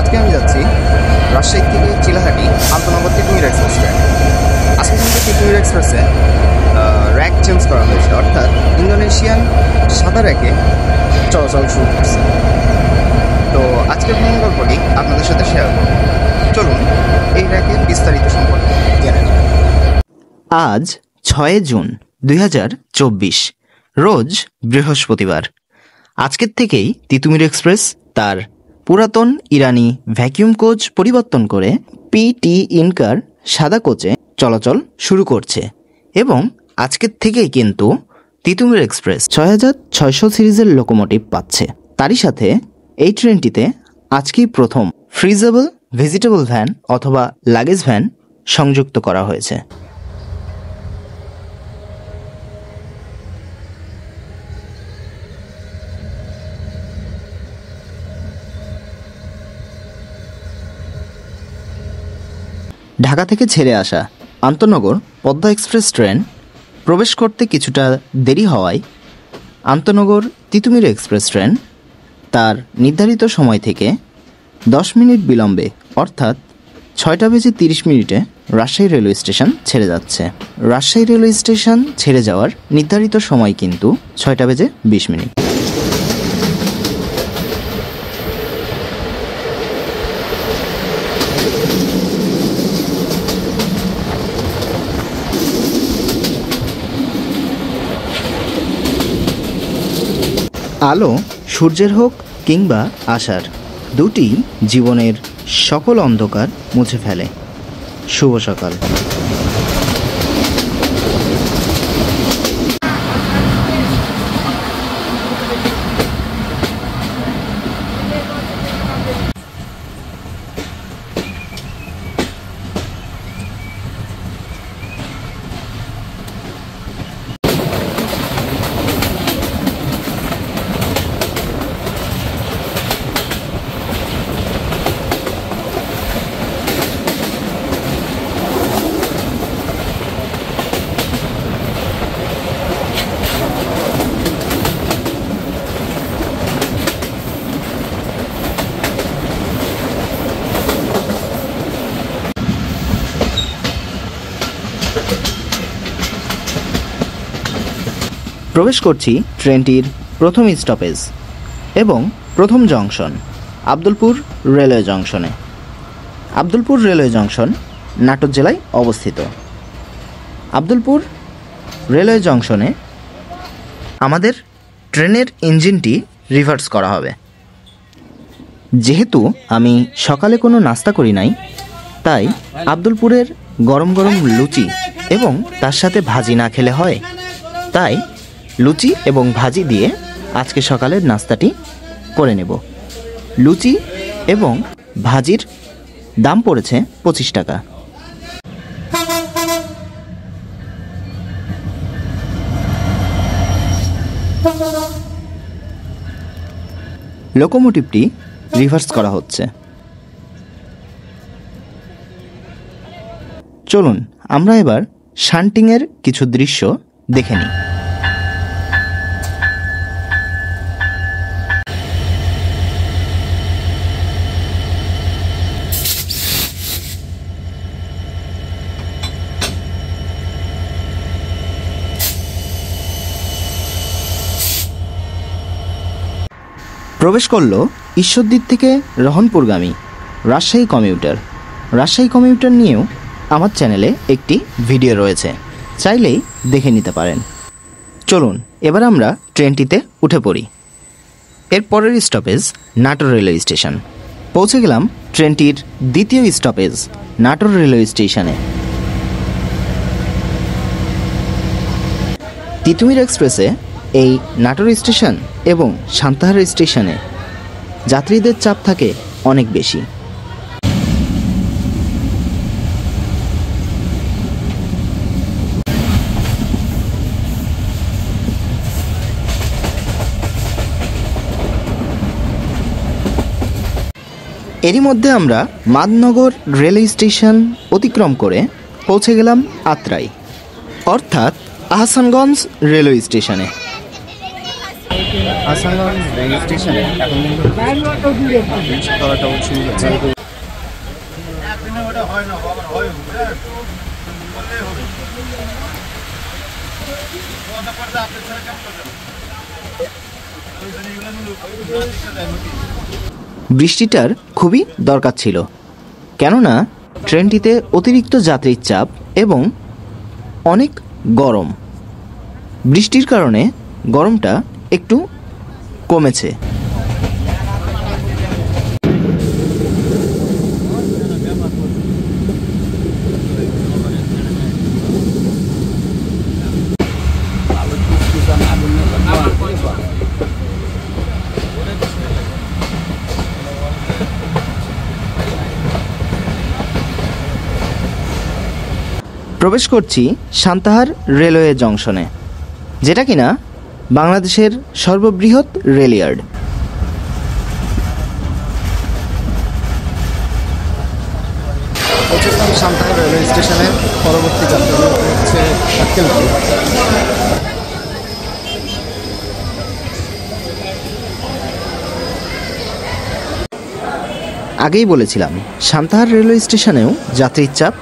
আজকে আমি যাচ্ছি রাজশাহী থেকে চিলাহাটি আন্তনগর তিতুমির এক্সপ্রেস ট্রেন। আজকে কিন্তু তিতুমির এক্সপ্রেসে র্যাক চেঞ্জ করা হয়েছে, অর্থাৎ ইন্দোনেশিয়ান সাদা র্যাকে চলাচল শুরু করছে। তো আজকের ভ্রমণ গল্পটি আপনাদের সাথে শেয়ার করব। চলুন এই র্যাকের বিস্তারিত সম্পর্কে জেনে নিই। আজ 6 জুন 2024, রোজ বৃহস্পতিবার। আজকের থেকেই তিতুমির এক্সপ্রেস তার পুরাতন ইরানি ভ্যাকিউম কোচ পরিবর্তন করে পিটি ইনকার সাদা কোচে চলাচল শুরু করছে এবং আজকের থেকেই কিন্তু তিতুমির এক্সপ্রেস 6600 সিরিজের লোকোমোটিভ পাচ্ছে। তারই সাথে এই ট্রেনটিতে আজকেই প্রথম ফ্রিজেবল ভেজিটেবল ভ্যান অথবা লাগেজ ভ্যান সংযুক্ত করা হয়েছে। ঢাকা থেকে ছেড়ে আসা আন্তনগর পদ্মা এক্সপ্রেস ট্রেন প্রবেশ করতে কিছুটা দেরি হওয়ায় আন্তনগর তিতুমির এক্সপ্রেস ট্রেন তার নির্ধারিত সময় থেকে 10 মিনিট বিলম্বে অর্থাৎ 6:30 রাজশাহী রেলওয়ে স্টেশন ছেড়ে যাচ্ছে। রাজশাহী রেলওয়ে স্টেশন ছেড়ে যাওয়ার নির্ধারিত সময় কিন্তু 6:20। আলো সূর্যের হোক কিংবা আশার, দুটি জীবনের সকল অন্ধকার মুছে ফেলে। শুভ সকাল। প্রবেশ করছি ট্রেনটির প্রথম স্টপেজ এবং প্রথম জংশন আব্দুলপুর রেলওয়ে জংশনে। আব্দুলপুর রেলওয়ে জংশন নাটোর জেলায় অবস্থিত। আব্দুলপুর রেলওয়ে জংশনে আমাদের ট্রেনের ইঞ্জিনটি রিভার্স করা হবে। যেহেতু আমি সকালে কোনো নাস্তা করি নাই, তাই আব্দুলপুরের গরম গরম লুচি এবং তার সাথে ভাজি না খেলে হয়, তাই লুচি এবং ভাজি দিয়ে আজকে সকালের নাস্তাটি করে নেব। লুচি এবং ভাজির দাম পড়েছে 25 টাকা। লোকোমোটিভটি রিভার্স করা হচ্ছে। চলুন আমরা এবার শান্টিংয়ের কিছু দৃশ্য দেখে নিই। প্রবেশ করল ঈশ্বরদীর থেকে রহনপুরগামী রাজশাহী কমিউটার। রাজশাহী কমিউটার নিয়েও আমার চ্যানেলে একটি ভিডিও রয়েছে, চাইলেই দেখে নিতে পারেন। চলুন এবার আমরা ট্রেনটিতে উঠে পড়ি। এর পরের স্টপেজ নাটোর রেলওয়ে স্টেশন। পৌঁছে গেলাম ট্রেনটির দ্বিতীয় স্টপেজ নাটোর রেলওয়ে স্টেশনে। তিতুমির এক্সপ্রেসে এই নাটোর স্টেশন এবং সান্তাহার স্টেশনে যাত্রীদের চাপ থাকে অনেক বেশি। এরই মধ্যে আমরা মাদনগর রেলওয়ে স্টেশন অতিক্রম করে পৌঁছে গেলাম আত্রাই, অর্থাৎ আহসানগঞ্জ রেলওয়ে স্টেশনে। আসানগঞ্জ রেল স্টেশনে এখন কিন্তু বৃষ্টি করাটা শুরু হয়েছে। বৃষ্টিটার খুবই দরকার ছিল, কেননা ট্রেনটিতে অতিরিক্ত যাত্রীর চাপ এবং অনেক গরম। বৃষ্টির কারণে গরমটা একটু কমেছে। প্রবেশ করছি সান্তাহার রেলওয়ে জংশনে, যেটা কিনা বাংলাদেশের সর্ববৃহৎ রেলইয়ার্ড। পৌঁছেছিলাম সান্তাহার রেলওয়ে স্টেশনের। পরবর্তী যাত্রা হচ্ছে আক্কেলপুর। আগেই বলেছিলাম, সান্তাহার রেলওয়ে স্টেশনেও যাত্রীর চাপ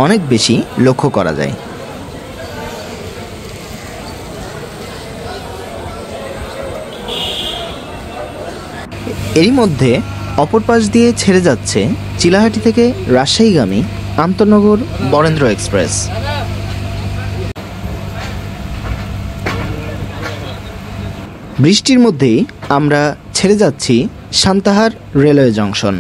অনেক বেশি লক্ষ্য করা যায়। এরই মধ্যে অপর পাশ দিয়ে ছেড়ে যাচ্ছে চিলাহাটি থেকে রাজশাহীগামী আন্তনগর বরেন্দ্র এক্সপ্রেস। বৃষ্টির মধ্যেই আমরা ছেড়ে যাচ্ছি Santahar railway junction.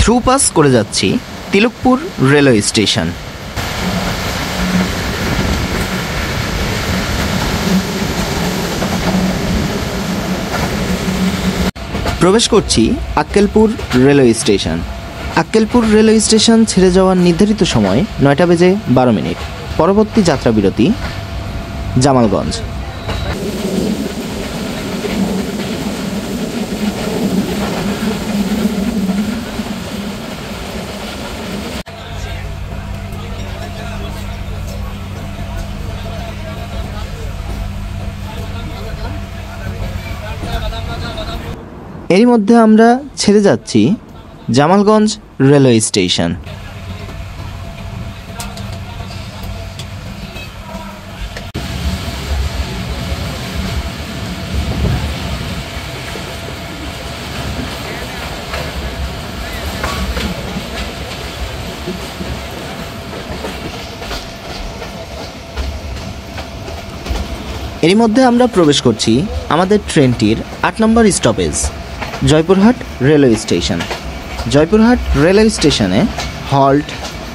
Through pass করে যাচ্ছি তিলকপুর রেলওয়ে স্টেশন। প্রবেশ করছি Akkelpur railway station. Akkelpur railway station ছেড়ে যাওয়ার নির্ধারিত সময় 9:12। পরবর্তী যাত্রা বিরতি জামালগঞ্জ। এরই মধ্যে আমরা ছেড়ে যাচ্ছি জামালগঞ্জ রেলওয়ে স্টেশন। এরই মধ্যে আমরা প্রবেশ করছি আমাদের ট্রেনটির 8 নম্বর stoppage Joypurhat railway station. Joypurhat railway স্টেশনে হল্ট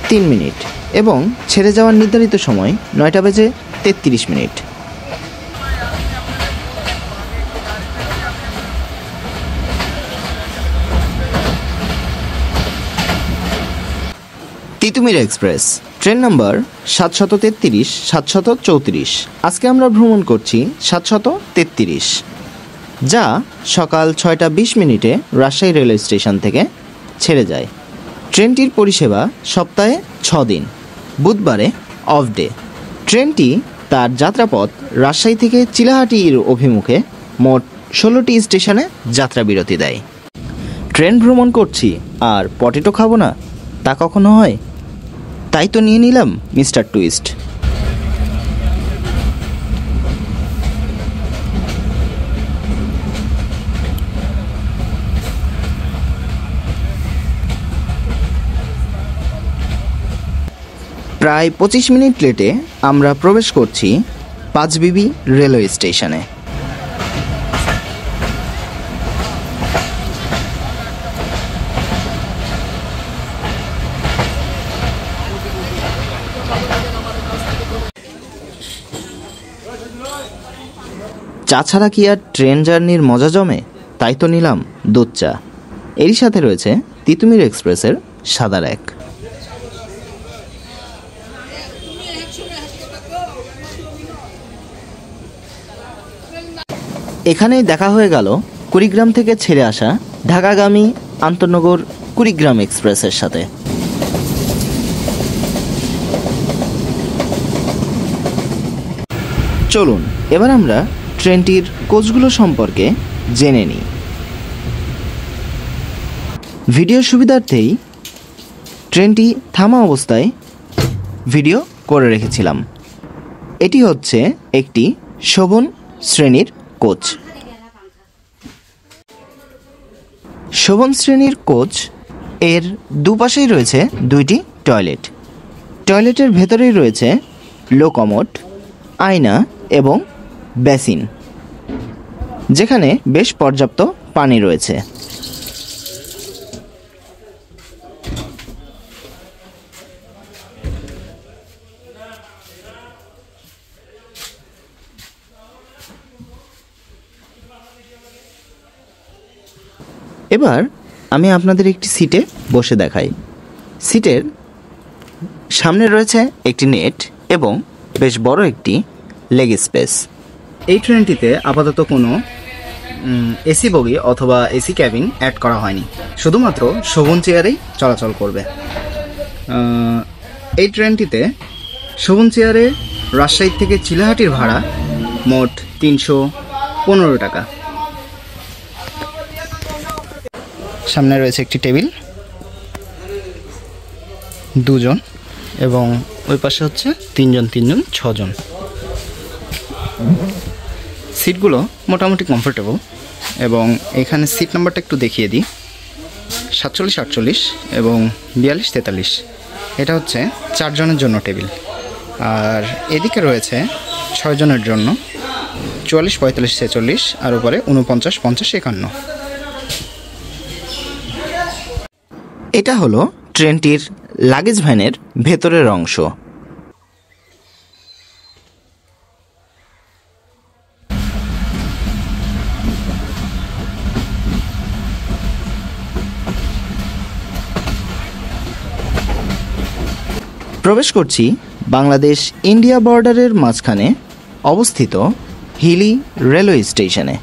3 মিনিট এবং ছেড়ে যাওয়ার নির্ধারিত সময় 9:33। Titumir express train number 733 734। আজকে আমরা ভ্রমণ করছি 733, যা সকাল 6:20 রাজশাহী রেলওয়ে স্টেশন থেকে ছেড়ে যায়। ট্রেনটির পরিষেবা সপ্তাহে 6 দিন, বুধবারে অফ ডে। ট্রেনটি তার যাত্রাপথ রাজশাহী থেকে চিলাহাটির অভিমুখে মোট 16টি স্টেশনে যাত্রা বিরতি দেয়। ট্রেন ভ্রমণ করছি আর পটেটো খাবো না, তা কখনো হয়? তাই তো নিয়ে নিলাম মিস্টার টুইস্ট। প্রায় 25 মিনিট লেটে আমরা প্রবেশ করছি পাঁচবিবি রেলওয়ে স্টেশনে। চা ছাড়া কি আর ট্রেন জার্নির মজা জমে? তাই তো নিলাম দুধ চা। এরই সাথে রয়েছে তিতুমির এক্সপ্রেসের সাদা র্যাক। এখানেই দেখা হয়ে গেল কুড়িগ্রাম থেকে ছেড়ে আসা ঢাকাগামী আন্তনগর কুড়িগ্রাম এক্সপ্রেসের সাথে। চলুন এবার আমরা ট্রেনটির কোচগুলো সম্পর্কে জেনে নিই। ভিডিও সুবিধার্থেই ট্রেনটি থামা অবস্থায় ভিডিও করে রেখেছিলাম। এটি হচ্ছে একটি শোভন শ্রেণীর কোচ। শোভন শ্রেণীর কোচ এর দুপাশেই রয়েছে দুইটি টয়লেট। টয়লেটের ভেতরেই রয়েছে লো কমোড, আয়না এবং বেসিন, যেখানে বেশ পর্যাপ্ত পানি রয়েছে। এবার আমি আপনাদের একটি সিটে বসে দেখাই। সিটের সামনে রয়েছে একটি নেট এবং বেশ বড় একটি লেগ স্পেস। এই ট্রেনটিতে আপাতত কোনো এসি বগি অথবা এসি ক্যাবিন অ্যাড করা হয়নি, শুধুমাত্র শোভন চেয়ারেই চলাচল করবে। এই ট্রেনটিতে শোভন চেয়ারে রাজশাহী থেকে চিলাহাটির ভাড়া মোট 315 টাকা। সামনে রয়েছে একটি টেবিল, দুজন, এবং ওই পাশে হচ্ছে তিনজন 6জন। সিটগুলো মোটামুটি কমফোর্টেবল, এবং এখানে সিট নাম্বারটা একটু দেখিয়ে দিই, 47, 48 এবং 42, 43। এটা হচ্ছে 4 জনের জন্য টেবিল। আর এদিকে রয়েছে 6 জনের জন্য 44, 45, 46, আর উপরে 49, 50, 51। এটা হলো ট্রেনটির লাগেজ ভ্যানের ভেতরের অংশ। প্রবেশ করছি বাংলাদেশ ইন্ডিয়া বর্ডারের মাঝখানে অবস্থিত হিলি রেলওয়ে স্টেশনে।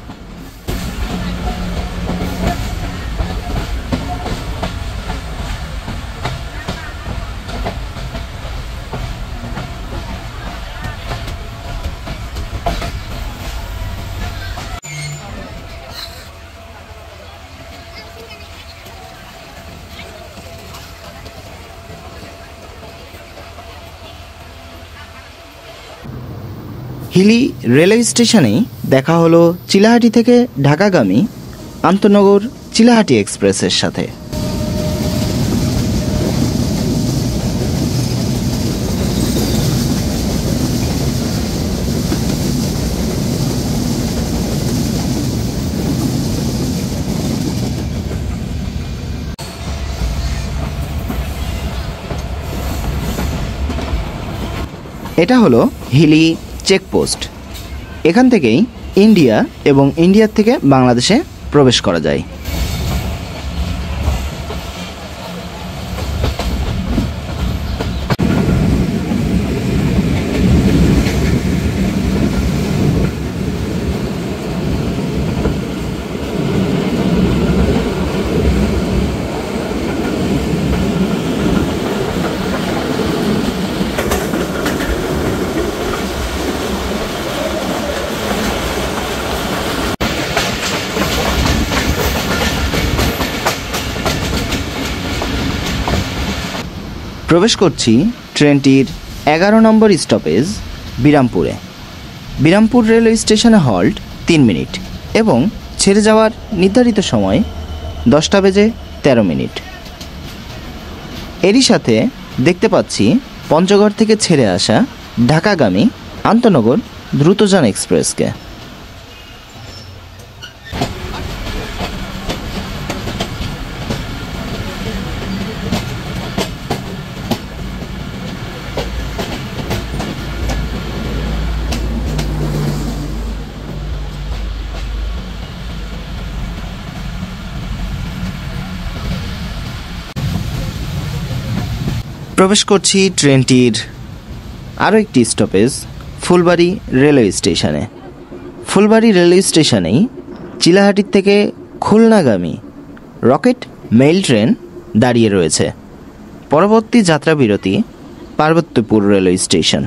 হিলি রেলওয়ে স্টেশনেই দেখা হলো চিলাহাটি থেকে ঢাকাগামী আন্তনগর চিলাহাটি এক্সপ্রেসের সাথে। এটা হলো হিলি চেকপোস্ট। এখান থেকেই ইন্ডিয়া এবং ইন্ডিয়ার থেকে বাংলাদেশে প্রবেশ করা যায়। প্রবেশ করছি ট্রেনটির 11 নম্বর স্টপেজ বিরামপুরে। বিরামপুর রেলওয়ে স্টেশনে হল্ট 3 মিনিট এবং ছেড়ে যাওয়ার নির্ধারিত সময় 10:13। এরই সাথে দেখতে পাচ্ছি পঞ্চগড় থেকে ছেড়ে আসা ঢাকাগামী আন্তনগর দ্রুতযান এক্সপ্রেসকে। প্রবেশ করছি ট্রেনটির আরও একটি স্টপেজ ফুলবাড়ি রেলওয়ে স্টেশনে। ফুলবাড়ি রেলওয়ে স্টেশনেই চিলাহাটির থেকে খুলনাগামী রকেট মেইল ট্রেন দাঁড়িয়ে রয়েছে। পরবর্তী যাত্রা বিরতি পার্বত্যপুর রেলওয়ে স্টেশন।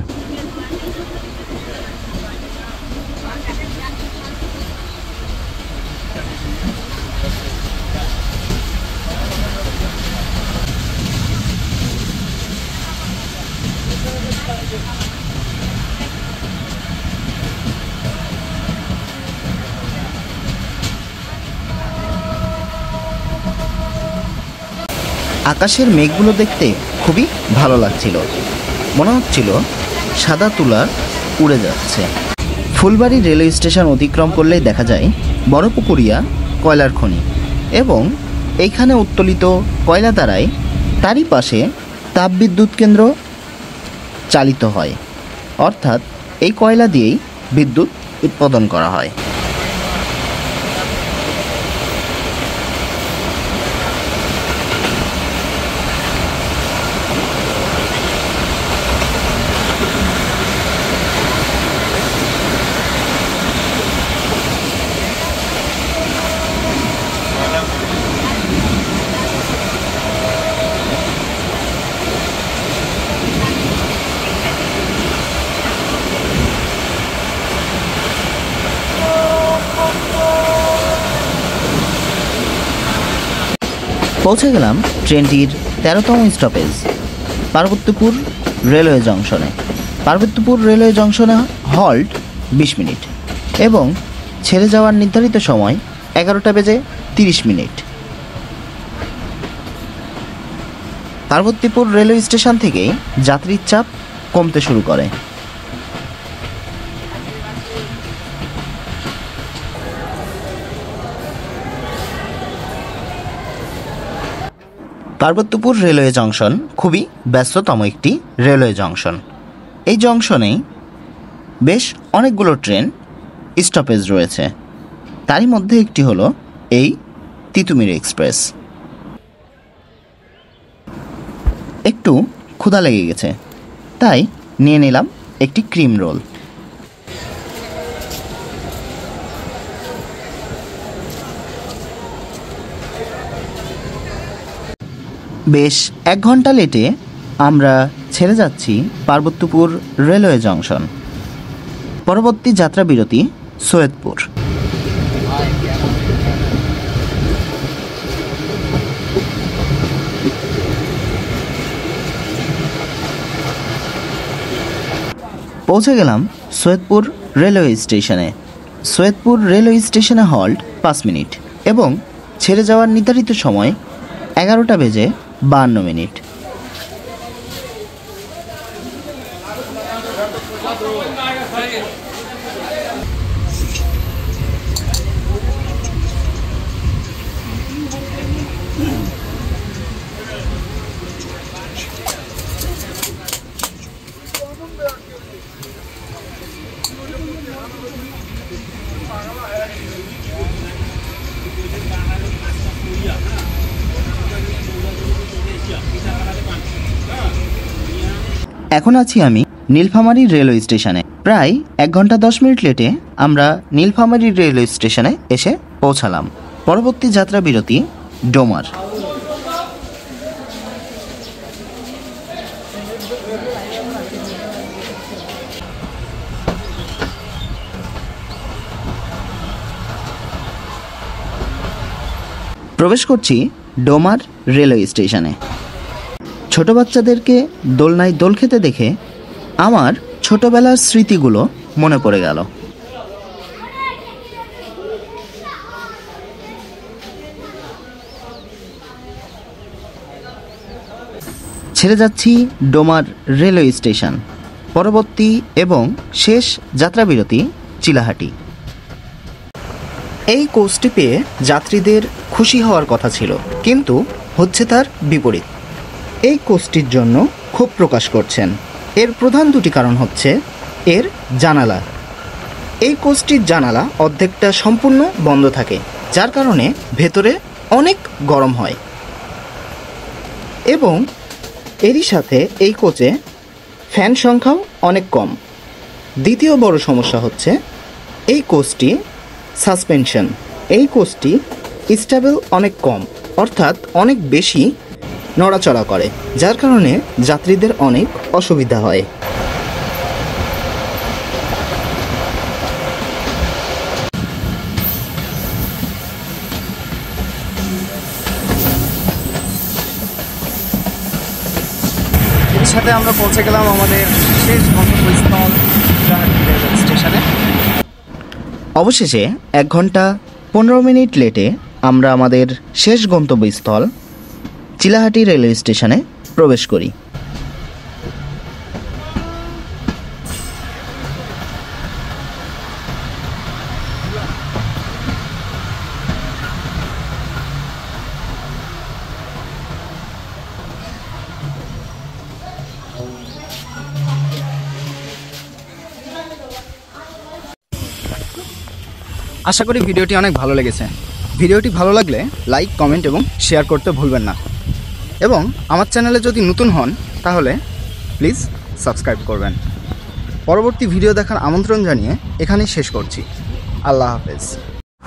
আকাশের মেঘগুলো দেখতে খুবই ভালো লাগছিল, মনে হচ্ছিল সাদা তুলা উড়ে যাচ্ছে। ফুলবাড়ি রেলওয়ে স্টেশন অতিক্রম করলেই দেখা যায় বড়পুকুরিয়া কয়লার খনি এবং এইখানে উত্তোলিত কয়লা দ্বারাই তারই পাশে তাপবিদ্যুৎ কেন্দ্র চালিত হয়, অর্থাৎ এই কয়লা দিয়েই বিদ্যুৎ উৎপাদন করা হয়। পৌঁছে গেলাম ট্রেনটির 13তম স্টপেজ পার্বত্যপুর রেলওয়ে জংশনে। পার্বত্যপুর রেলওয়ে জংশনে হল্ট 20 মিনিট এবং ছেড়ে যাওয়ার নির্ধারিত সময় 11:30। পার্বতীপুর রেলওয়ে স্টেশন থেকেই যাত্রীর চাপ কমতে শুরু করে। পার্বত্যপুর রেলওয়ে জংশন খুবই ব্যস্ততম একটি রেলওয়ে জংশন। এই জংশনেই বেশ অনেকগুলো ট্রেন স্টপেজ রয়েছে, তারই মধ্যে একটি হলো এই তিতুমির এক্সপ্রেস। একটু ক্ষুধা লেগে গেছে, তাই নিয়ে নিলাম একটি ক্রিম রোল। বেশ 1 ঘন্টা লেটে আমরা ছেড়ে যাচ্ছি পার্বত্যপুর রেলওয়ে জংশন। পরবর্তী যাত্রা বিরতি সৈয়দপুর। পৌঁছে গেলাম সৈয়দপুর রেলওয়ে স্টেশনে। সৈয়দপুর রেলওয়ে স্টেশনে হল্ট 5 মিনিট এবং ছেড়ে যাওয়ার নির্ধারিত সময় 11:52। এখন আছি আমি নীলফামারী রেলওয়ে স্টেশনে। প্রায় 1 ঘন্টা 10 মিনিট লেটে আমরা নীলফামারী রেলওয়ে স্টেশনে এসে পৌঁছালাম। পরবর্তী যাত্রা বিরতি ডোমার। প্রবেশ করছি ডোমার রেলওয়ে স্টেশনে। ছোট বাচ্চাদেরকে দোলনায় দোল খেতে দেখে আমার ছোটবেলার স্মৃতিগুলো মনে পড়ে গেল। ছেড়ে যাচ্ছি ডোমার রেলওয়ে স্টেশন। পরবর্তী এবং শেষ যাত্রা বিরতি চিলাহাটি। এই কোচটি পেয়ে যাত্রীদের খুশি হওয়ার কথা ছিল, কিন্তু হচ্ছে তার বিপরীত। এই কোচটির জন্য ক্ষোভ প্রকাশ করছেন। এর প্রধান দুটি কারণ হচ্ছে এর জানালা। এই কোচটির জানালা অর্ধেকটা সম্পূর্ণ বন্ধ থাকে, যার কারণে ভেতরে অনেক গরম হয় এবং এরই সাথে এই কোচে ফ্যান সংখ্যাও অনেক কম। দ্বিতীয় বড় সমস্যা হচ্ছে এই কোচটি সাসপেনশন, এই কোচটি স্টেবল অনেক কম, অর্থাৎ অনেক বেশি নড়াচড়া করে, যার কারণে যাত্রীদের অনেক অসুবিধা হয়। এর সাথে আমরা পৌঁছে গেলাম আমাদের শেষ গন্তব্যস্থল চিলাহাটি রেলওয়ে স্টেশনে। অবশেষে 1 ঘন্টা 15 মিনিট লেটে আমরা আমাদের শেষ গন্তব্যস্থল চিলাহাটি রেলওয়ে স্টেশনে প্রবেশ করি। আশা করি ভিডিওটি অনেক ভালো লেগেছে। ভিডিওটি ভালো লাগলে লাইক, কমেন্ট এবং শেয়ার করতে ভুলবেন না। এবং আমার চ্যানেলে যদি নতুন হন তাহলে প্লিজ সাবস্ক্রাইব করবেন। পরবর্তী ভিডিও দেখার আমন্ত্রণ জানিয়ে এখানেই শেষ করছি। আল্লাহ হাফেজ।